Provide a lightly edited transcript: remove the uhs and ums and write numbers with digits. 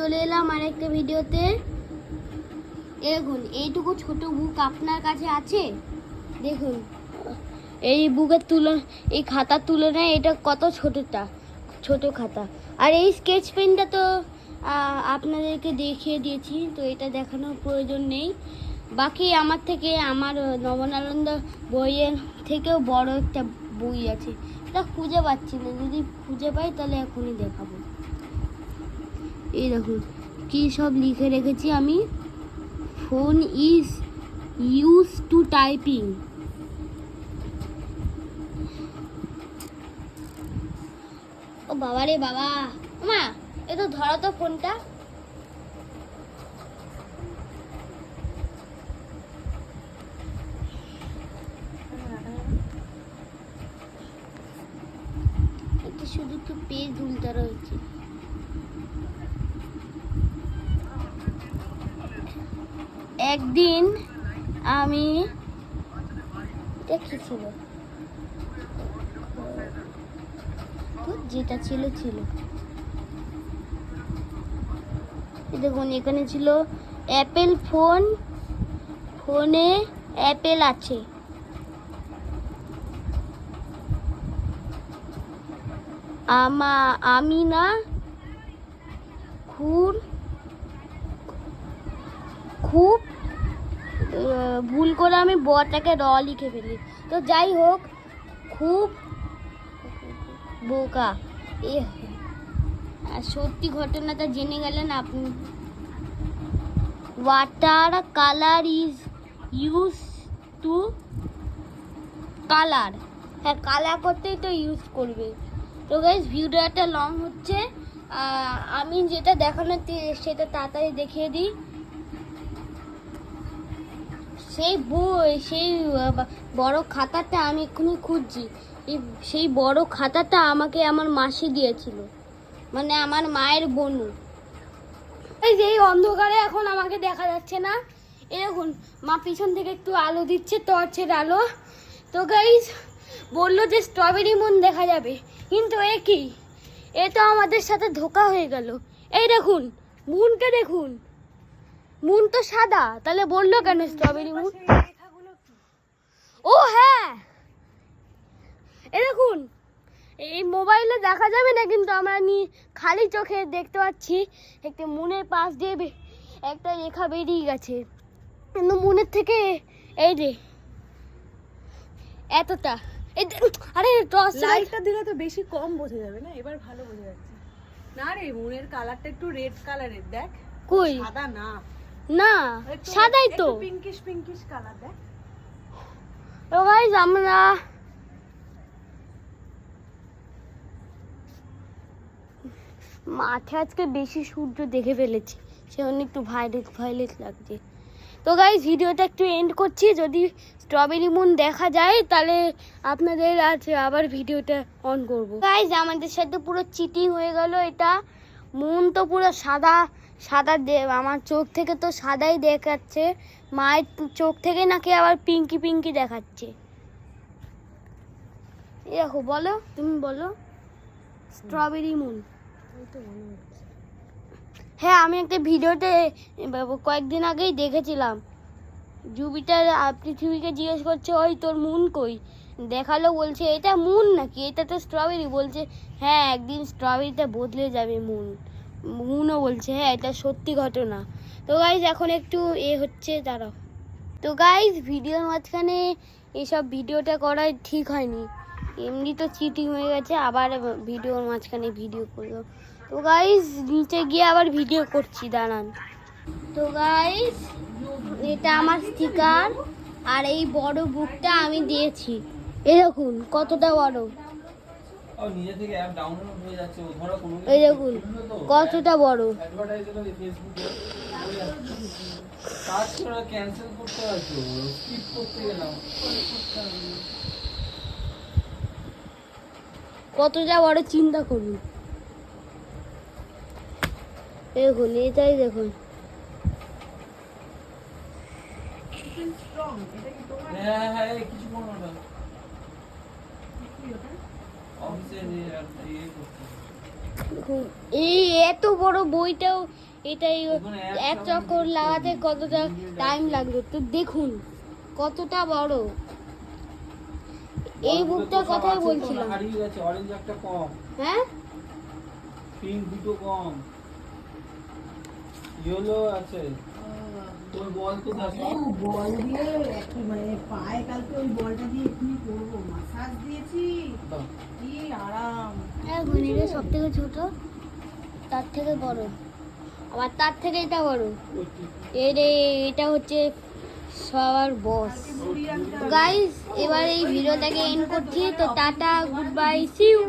চলে এলাম আরেকটা ভিডিওতে। দেখুন এইটুকু ছোট বুক আপনার কাছে আছে? দেখুন এই বুকের তুলনা, এই খাতার তুলনায় এটা কত ছোট খাতা। আর এই স্কেচ পেনটা তো আপনাদেরকে দেখিয়ে দিয়েছি, তো এটা দেখানোর প্রয়োজন নেই। বাকি আমার থেকে আমার নবনানন্দ বইয়ের থেকেও বড় একটা বই আছে, এটা খুঁজে পাচ্ছি না, যদি খুঁজে পাই তাহলে এখনই দেখাবো। এই দেখুন কি সব লিখে রেখেছি আমি। Phone is use to typing. ও বাবা রে বাবা, মা এ তো ধরো তো ফোনটা। এটা শুধু একটু পেজ উল্টা রয়েছে। একদিন আমি দেখেছিল, যেটা ছিল দেখুন এখানে ছিল অ্যাপেল ফোন, ফোনে অ্যাপেল আছে। আমি না খুব ভুল করে আমি বটাকে র লিখে ফেলি। তো যাই হোক, খুব বোকা এ। আর সত্যি ঘটনাটা জেনে গেলেন আপনি। Water colour is use two colour. হ্যাঁ, কালার করতেই তো ইউজ করবে। তো গাইস ভিডিওটা লং হচ্ছে, আমি যেটা দেখানো সেটা তাড়াতাড়ি দেখিয়ে দিই। সেই বড় খাতাটা আমি এক্ষুনি খুঁজছি। সেই বড় খাতাটা আমাকে আমার মাসি দিয়েছিল, মানে আমার মায়ের বোনু। এই যে এই অন্ধকারে এখন আমাকে দেখা যাচ্ছে না, এরকম মা পিছন থেকে একটু আলো দিচ্ছে, টর্চের আলো। তো গাইস বললো যে স্ট্রবেরি মুন দেখা যাবে, কিন্তু এ কি, এ তো আমাদের সাথে ধোকা হয়ে গেল। এই দেখুন মুনকে দেখুন, মুন তো সাদা, তাহলে বললো কেন স্ট্রবেরি মুন? ও হ্যাঁ, এ দেখুন এই মোবাইলে দেখা যাবে না, কিন্তু আমরা খালি চোখে দেখতে পাচ্ছি একটা মুনের পাশ দিয়ে একটা রেখা বেরিয়ে গেছে, কিন্তু মুনের থেকে এই রে এতটা। আরে টর্চ লাইটটা দিলে তো বেশি কম বোঝা যাবে না, এবার ভালো বোঝা যাচ্ছে না রে। মুনের কালারটা একটু রেড কালারের, দেখ। কই সাদা না, না সাদাই তো, পিঙ্কিশ কালার দেখ। তো গাইস আমরা মাঠে আজকে বেশি সূর্য দেখে ফেলেছি, সেজন্য একটু ভায়োলেট লাগছে। তো গাইস ভিডিওটা একটু এন্ড করছি, যদি স্ট্রবেরি মুন দেখা যায় তাহলে আপনাদের আবার ভিডিওটা অন করব। গাইস আমাদের সাথে পুরো চিটিং হয়ে গেল, এটা মুন তো পুরো সাদা আমার চোখ থেকে তো সাদাই দেখাচ্ছে, মায়ের চোখ থেকে নাকি আবার পিঙ্কি দেখাচ্ছে। দেখো, বলো তুমি, বলো স্ট্রবেরি মুন। হ্যাঁ, আমি একটা ভিডিওতে কয়েকদিন আগেই দেখেছিলাম, জুপিটার পৃথিবীকে জিজ্ঞেস করছে ওই তোর মুন কই, দেখালো, বলছে এটা মুন নাকি, এটা তো স্ট্রবেরি। বলছে হ্যাঁ একদিন স্ট্রবেরিটা বদলে যাবে মুনও বলছে হ্যাঁ এটা সত্যি ঘটনা। তো গাইজ এখন একটু হচ্ছে দাঁড়াও। তো গাইজ ভিডিওর মাঝখানে এইসব ভিডিওটা করা ঠিক হয়নি, এমনি তো চিটিং হয়ে গেছে, আবার ভিডিওর মাঝখানে ভিডিও করলো। তো গাইজ নিচে গিয়ে আবার ভিডিও করছি, দাঁড়ান। তো গাইজ এটা আমার স্টিকার, আর এই বড় বুকটা আমি দিয়েছি, এই দেখুন কতটা বড়, এই দেখুন কতটা বড়। কতটা বড় চিন্তা করুন, দেখুন এটাই দেখুন। এই এত বড় বইটাও এটাই এক চক্কর লাগাতে কতটা টাইম লাগলো তো দেখুন কতটা বড়। এই বুকটার কথাই বলছিলাম। হারিয়ে গেছে, অরেঞ্জ একটা কম, হ্যাঁ পিঙ্ক দুটো কম, ইয়েলো আছে। তোর বল তো দেখো, বল দিয়ে একটু মানে পায়ে কালকে ওই বলটা দিয়ে এক্ষুনি করবো, মাসাজ দিয়েছি, দাও। কি আরাম। ঘনিটা সব থেকে ছোট, তার থেকে বড়, আবার তার থেকে এটা বড়। এটা হচ্ছে সবার বস। গাইস এবার এই ভিডিওটাকে এন্ড করছি, তো tata, goodbye, see you.